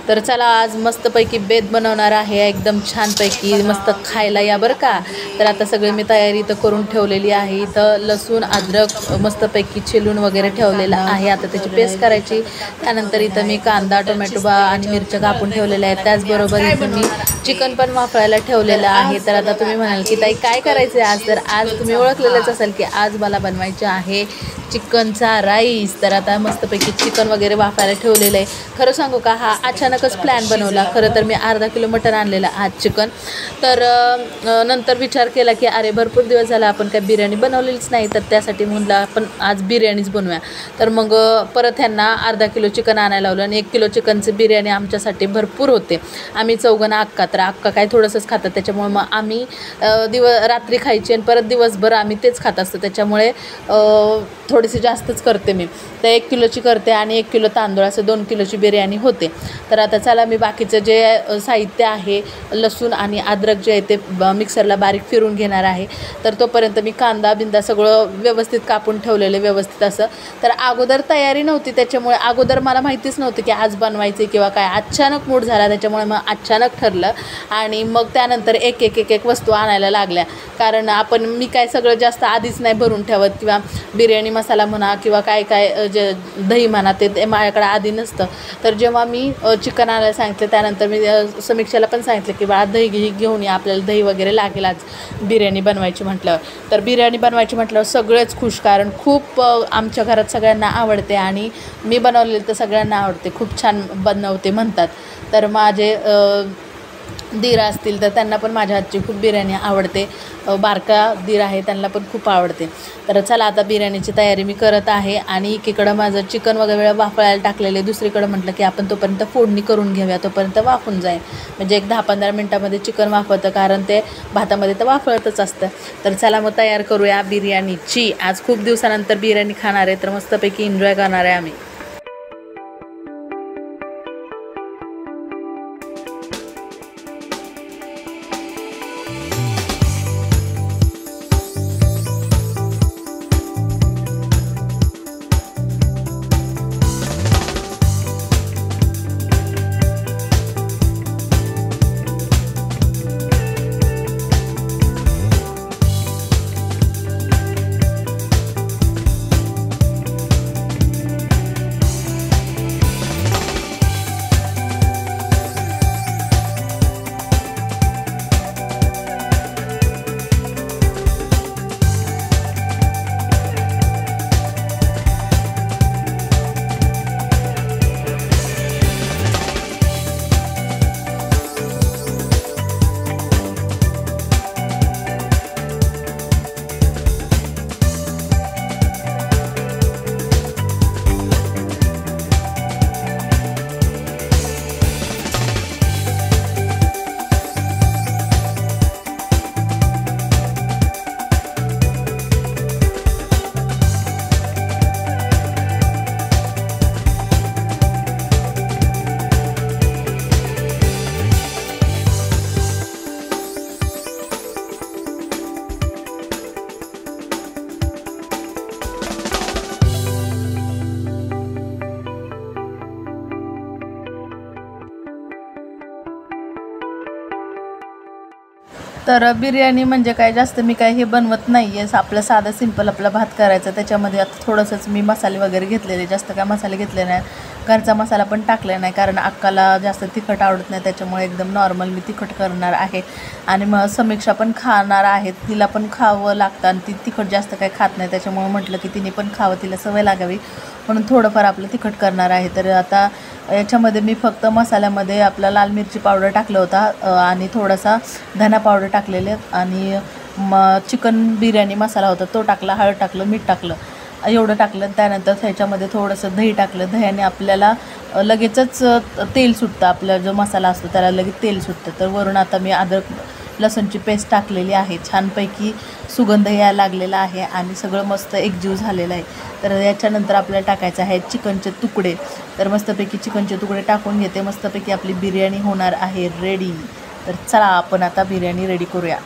तर चला आज मस्तपैकी बेत बनवणार आहे, एकदम छानपैकी मस्त खायला या बरं का। तर आता सगळी मी तयारी तर करून ठेवलेली आहे। इथं लसूण अद्रक मस्तपैकी चिलून वगैरे ठेवलेलं आहे, आता त्याची पेस्ट करायची। त्यानंतर इथं मी कांदा टोमॅटो आणि मिरच्या कापून ठेवलेल्या आहेत। त्याचबरोबर इथं मी चिकन पण वाफळायला ठेवलेलं आहे। तर आता तुम्ही म्हणाल की ताई काय करायचं आज, तर आज तुम्ही ओळखलेलंच असेल की आज मला बनवायचे आहे चिकनचा राईस। तर आता मस्तपैकी चिकन वगैरे वाफायला ठेवलेलं आहे। खरं सांगू का, हा अचानकच प्लॅन बनवला। खरं तर मी अर्धा किलो मटण आणलेलं आज चिकन। तर नंतर विचार केला की अरे भरपूर दिवस झाला आपण काय बिर्याणी बनवलेलीच नाही, तर त्यासाठी म्हणलं आपण आज बिर्याणीच बनवूया। तर मग परत ह्यांना अर्धा किलो चिकन आणायला लावलं आणि 1 किलो चिकनची बिर्याणी आमच्यासाठी भरपूर होते। आम्ही चौघांना अक्का, तर अक्का काय थोडंसंच खातात, त्याच्यामुळे मग आम्ही रात्री खायची आणि परत दिवसभर आम्ही तेच खात असतो। त्याच्यामुळे थोडीशी जास्तच करते मी, तर 1 किलोची करते आणि 1 किलो तांदूळ, असं 2 किलोची बिर्याणी होते। तर आता चला मी बाकीचं जे साहित्य आहे लसूण आणि अद्रक जे आहे ते मिक्सरला बारीक फिरून घेणार आहे। तर तोपर्यंत मी कांदा बिंदा सगळं व्यवस्थित कापून ठेवलेलं व्यवस्थित असं। तर अगोदर तयारी नव्हती, त्याच्यामुळे अगोदर मला माहितीच नव्हतं की आज बनवायचे किंवा काय, अचानक मूड झाला त्याच्यामुळे मग अचानक ठरलं आणि मग त्यानंतर एक वस्तू आणायला लागल्या। कारण मी काय सगळं जास्त आधीच नाही भरून ठेवत, किंवा बिर्याणी मसाला म्हणा किंवा काय जे दही म्हणा ते माझ्याकडे आधी नसतं। तर जेव्हा मी चिकन आणायला सांगितलं त्यानंतर मी समीक्षाला पण सांगितलं की बाळा दही घेऊन ये, आपल्याला दही वगैरे लागेल आज बिर्याणी बनवायची म्हटल्यावर। तर बिर्याणी बनवायची म्हटल्यावर सगळेच खुश, कारण खूप आमच्या घरात सगळ्यांना आवडते आणि मी बनवलेलं तर सगळ्यांना आवडते, खूप छान बनवते म्हणतात। तर माझे दीर असतील तर त्यांना पण माझ्या हातची खूप बिर्याणी आवडते, बारका दीर आहे त्यांना पण खूप आवडते। तर चला आता बिर्याणीची तयारी मी करत आहे आणि एकीकडं माझं चिकन वगैरे वाफळायला टाकलेले, दुसरीकडं म्हटलं की आपण तोपर्यंत फोडणी करून घेऊया, तोपर्यंत वाफून जाईल, म्हणजे एक 10-15 मिनटामध्ये चिकन वाफवतं, कारण ते भातामध्ये तर वाफळतच असतं। तर चला मग तयार करूया बिर्याणीची। आज खूप दिवसानंतर बिर्याणी खाणार आहे, तर मस्तपैकी एन्जॉय करणार आहे आम्ही। तर बिर्याणी म्हणजे काय जास्त मी काय हे बनवत नाही आहे, आपलं साधं सिंपल आपला भात करायचा। त्याच्यामध्ये आता थोडंसंच मी मसाले वगैरे घेतलेले, जास्त काय मसाले घेतले नाही, घरचा मसाला पण टाकला नाही, कारण अक्काला जास्त तिखट आवडत नाही, त्याच्यामुळे एकदम नॉर्मल मी तिखट करणार आहे। आणि मग समीक्षा पण खाणार आहे, तिला पण खावं लागतं आणि ती तिखट जास्त काय खात नाही, त्याच्यामुळे म्हटलं की तिने पण खावं, तिला सवय लागावी म्हणून थोडंफार आपलं तिखट करणार आहे। तर आता याच्यामध्ये मी फक्त मसाल्यामध्ये आपला लाल मिरची पावडर टाकलं होता आणि थोडासा धना पावडर टाकलेले आणि चिकन बिर्याणी मसाला होता तो टाकला, हळद टाकलं, मीठ टाकलं, एवढं टाकलं। त्यानंतर ह्याच्यामध्ये थोडंसं दही टाकलं, दह्याने आपल्याला लगेचच तेल सुटतं, आपला जो मसाला असतो त्याला लगेच तेल सुटतं। तर वरून आता मी अद्रक लसूणची पेस्ट टाकलेली आहे, छानपैकी सुगंध यायला लागलेला आहे आणि सगळं मस्त एकजीव झालेलं आहे। तर याच्यानंतर आपल्याला टाकायचं आहे चिकनचे तुकडे। तर मस्तपैकी चिकनचे तुकडे टाकून घेते, मस्तपैकी आपली बिर्याणी होणार आहे रेडी। तर चला आपण आता बिर्याणी रेडी करूया।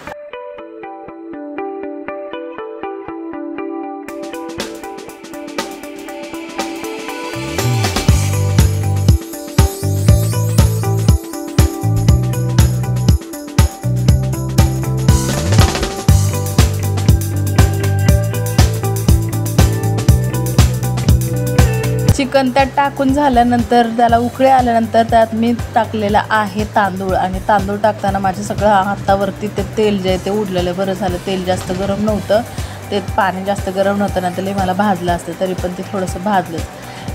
चिकन त्यात टाकून झाल्यानंतर त्याला उकळे आल्यानंतर त्यात मी टाकलेला आहे तांदूळ आणि तांदूळ टाकताना माझ्या सगळं हातावरती ते तेल जे आहे ते उडलेलं. बरं झालं तेल जास्त गरम नव्हतं, ते पाणी जास्त गरम नव्हतं ना तरी मला भाजलं असतं, तरी पण ते थोडंसं भाजलंच.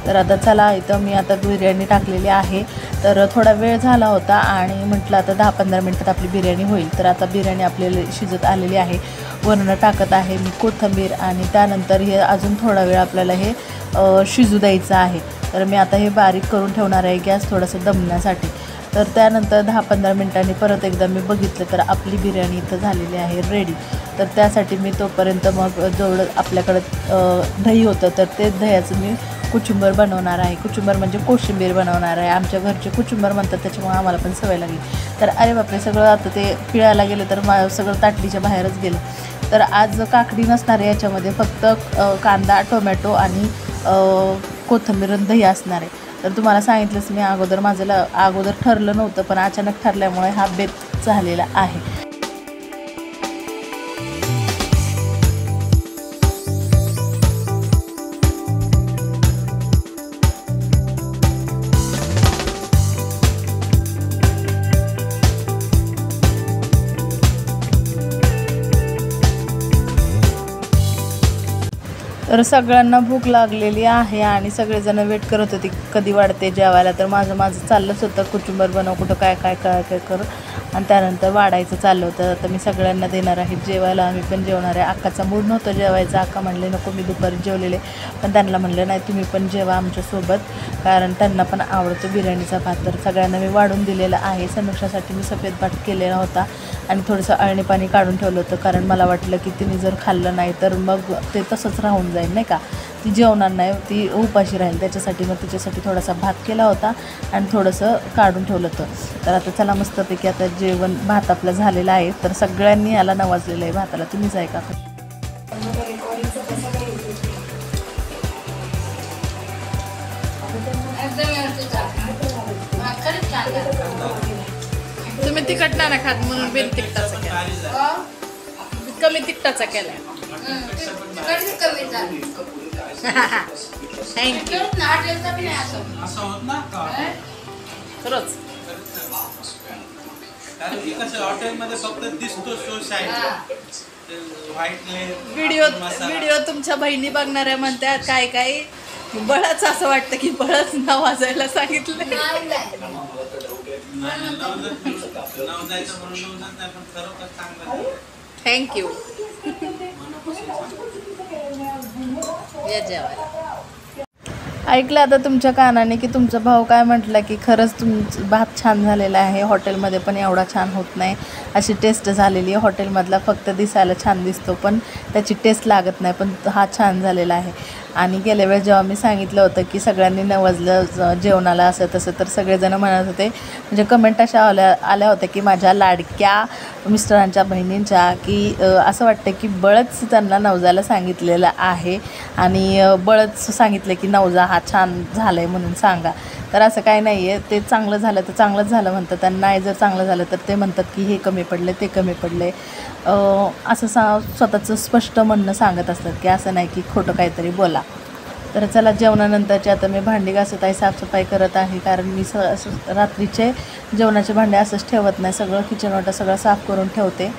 तर आता चला इथं मी आता बिर्याणी टाकलेली आहे. तर थोडा वेळ झाला होता आणि म्हटलं आता 10-15 मिनटात आपली बिर्याणी होईल. तर आता बिर्याणी आपल्याला शिजत आलेली आहे. वरण टाकत आहे मी कोथिंबीर आणि त्यानंतर हे अजून थोडा वेळ आपल्याला हे शिजू द्यायचं आहे. तर मी आता हे बारीक करून ठेवणार आहे गॅस थोडंसं दमण्यासाठी. तर त्यानंतर 10-15 मिनटांनी परत एकदा मी बघितलं तर आपली बिर्याणी इथं झालेली आहे रेडी. तर त्यासाठी मी तोपर्यंत मग जेवढं आपल्याकडं दही होतं तर ते दह्याचं मी कुचुंबर बनवणार आहे. कुचुंबर म्हणजे कोशिंबीर बनवणार आहे. आमच्या घरचे कुचुंबर म्हणतात, त्याच्यामुळे आम्हाला पण सवय लागली. तर अरे बापरे, सगळं आता ते पिळायला गेलं तर सगळं ताटलीच्या बाहेरच गेलं. तर आज काकडी नसणार आहे याच्यामध्ये, फक्त कांदा, टोमॅटो आणि कोथिंबीर आणि दही असणार आहे. तर तुम्हाला सांगितलंच मी अगोदर, माझं अगोदर ठरलं नव्हतं पण अचानक ठरल्यामुळे हा बेत झालेला आहे. तर सगळ्यांना भूक लागलेली आहे आणि सगळेजण वेट करत होते कधी वाढते जेवायला. तर माझं चाललंच होतं कुचुंबर बनव, कुठं काय करू आणि त्यानंतर वाढायचं चाललं होतं. तर मी सगळ्यांना देणार आहे जेवायला, आम्ही पण जेवणार आहे. अक्काचा मूड नव्हतं जेवायचा, अक्का म्हणले नको मी दुपारी जेवलेले, पण त्यांना म्हणलं नाही तुम्ही पण जेवा आमच्यासोबत, कारण त्यांना पण आवडतो बिर्याणीचा भात. तर सगळ्यांना मी वाढून दिलेला आहे. समीक्षासाठी मी सफेद भात केलेला होता आणि थोडंसं अळणी पाणी काढून ठेवलं होतं, कारण मला वाटलं की तिने जर खाल्लं नाही तर मग ते तसंच राहून जाईल नाही का, ती जेवणार नाही, ती उपाशी राहील. त्याच्यासाठी मग तिच्यासाठी थोडासा भात केला होता आणि थोडंसं काढून ठेवलं होतं. तर आता चला मस्तपैकी आता जेवण भात आपलं झालेलं आहे. तर सगळ्यांनी याला नवाजलेलं आहे भाताला. तुम्हीच ऐका. तुम्ही तिखट नाही खात म्हणून बिन तिखटाचा केला, कमी तिखटाचा केला. थँक्यू. खरंच हॉटेलमध्ये फक्त दिसतो व्हिडिओ तुमच्या बहिणी बघणाऱ्या म्हणतात काय काय बळच, असं वाटतं की बळच नाव वाजायला सांगितलं. थँक्यू. या जेवायला. ऐकलं आता तुमच्या कानाने की तुमचा भाऊ काय म्हटला की खरंच तुमचं भात छान झालेला आहे, हॉटेलमध्ये पण एवढा छान होत नाही अशी टेस्ट झालेली आहे. हॉटेलमधला फक्त दिसायला छान दिसतो पण त्याची टेस्ट लागत नाही, पण हा छान झालेला आहे. आणि गेल्या वेळेस जेव्हा मी सांगितलं होतं की सगळ्यांनी नवजलं जेवणाला असं तसं, तर सगळेजण म्हणत होते, म्हणजे कमेंट अशा आल्या होत्या की माझ्या लाडक्या मिस्टरांच्या बहिणींच्या की असं वाटतं की बळच त्यांना नवजाला सांगितलेलं आहे आणि बळच सांगितलं की नवजा हा छान झालं आहे म्हणून सांगा. तर असं काही नाही आहे, ते चांगलं झालं तर चांगलंच झालं म्हणतात आणि नाही जर चांगलं झालं तर ते म्हणतात की हे कमी पडले ते कमी पडले, असं स्वतःचं स्पष्ट म्हणणं सांगत असतात की असं नाही की खोटं काहीतरी बोला. तर चला जेवणानंतरची आता मी भांडी घासत आहे, साफसफाई करत आहे, कारण मी रात्रीचे जेवणाचे भांडे असंच ठेवत नाही, सगळं किचन वाटा सगळं साफ करून ठेवते.